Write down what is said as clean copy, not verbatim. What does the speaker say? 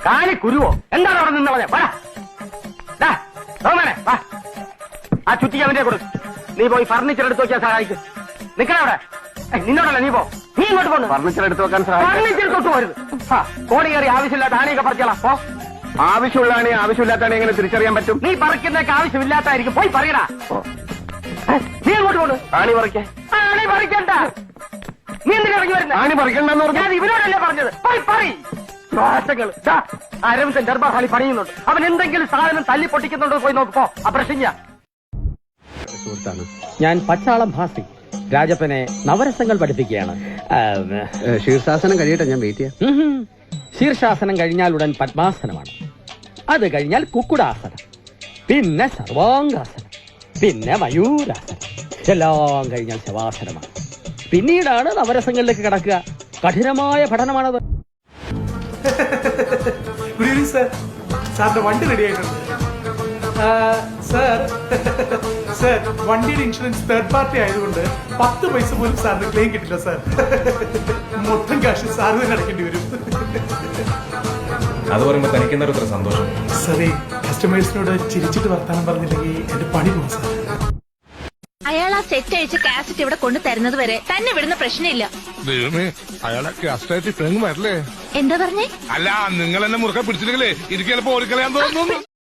കാലി കുരുവോ? എന്താണ് അവിടെ നിന്നുള്ളത്? വാ, ആ ചുറ്റിക്ക് അവന്റെ കൊടു. നീ പോയി ഫർണിച്ചർ എടുത്ത് നോക്കിയാൽ സഹായിക്കും. നിക്കണവിടെ. നിന്നോടല്ല, നീ പോ. നീ ഇങ്ങോട്ട് പോന്നു. ഫർണിച്ചർ എടുത്ത് വെക്കാൻ ഫർണിച്ചർ തൊട്ട് പോരുത്. കോടി കയറി ആവശ്യമില്ലാത്ത ആണിയൊക്കെ പറിച്ചോളാം. പോ. ആവശ്യമുള്ള ആണി ആവശ്യമില്ലാത്ത ആണി എങ്ങനെ തിരിച്ചറിയാൻ പറ്റും? നീ പറിക്കുന്നതൊക്കെ ആവശ്യമില്ലാത്തായിരിക്കും. പോയി പറയടാ. നീ അങ്ങോട്ട് പോണു. ആണി പറിക്കേ. ആണി പറിക്കണ്ട. നീ എന്തിനാ ഇറങ്ങി വരുന്നത്? ആണി പറിക്കണ്ടെന്ന് പറഞ്ഞു. ഞാൻ ഇവനോടല്ലേ പറഞ്ഞത്. പോയി പറയും. അരവിന്ദൻ ദർബാർ ഹാളി പണിയുന്നുണ്ട്. അവൻ എന്തെങ്കിലും സാധനം തല്ലി പൊട്ടിക്കുന്നുണ്ടോ പോയി നോക്കോ. അപ്രശ്യ സുഹൃത്താണ് ഞാൻ. പച്ചാളം ഭാസി രാജപ്പനെ നവരസങ്ങൾ പഠിപ്പിക്കുകയാണ്. ശീർഷാസനം കഴിയട്ടെ, ഞാൻ വെയിറ്റ് ചെയ്യാം. ശീർഷാസനം കഴിഞ്ഞാൽ ഉടൻ പത്മാസനമാണ്. അത് കഴിഞ്ഞാൽ കുക്കുടാസനം, പിന്നെ സർവാംഗാസനം, പിന്നെ മയൂരാസനം, എല്ലാം കഴിഞ്ഞാൽ ശവാസനമാണ്. പിന്നീടാണ് നവരസങ്ങളിലേക്ക് കടക്കുക. കഠിനമായ പഠനമാണത്. Good evening sir. സാറിന്റെ വണ്ടി റെഡി ആയിട്ടുണ്ട് സാർ. സാർ, വണ്ടിയുടെ ഇൻഷുറൻസ് തേർഡ് പാർട്ടി ആയതുകൊണ്ട് 10 പൈസ പോലും സാറിന് ക്ലെയിം കിട്ടില്ല സാർ. മൊത്തം കാശ് സാറ് തന്നെ അടയ്ക്കേണ്ടി വരും. അത് പറയുമ്പോ തനിക്കെന്താ ഇത്ര സന്തോഷം? സാറേ, കസ്റ്റമേഴ്സിനോട് ചിരിച്ചിട്ട് വർത്താനം പറഞ്ഞില്ലെങ്കിൽ എന്റെ പണി പോകും സാർ. അയാൾ ആ സെറ്റ് അഴിച്ച് കാസറ്റ് ഇവിടെ കൊണ്ടു തരുന്നത് വരെ തന്നെ വിടുന്ന പ്രശ്നമില്ല. ദൈവമേ, അയാളെ കാസ്റ്റായിട്ട് ഇത്രയും വരല്ലേ? എന്താ പറഞ്ഞേ? അല്ല, നിങ്ങൾ എന്നെ മുറുക്കെ പിടിച്ചില്ലെങ്കിലേ എനിക്ക് ചിലപ്പോ ഓടിക്കളയാൻ തോന്നുന്നു.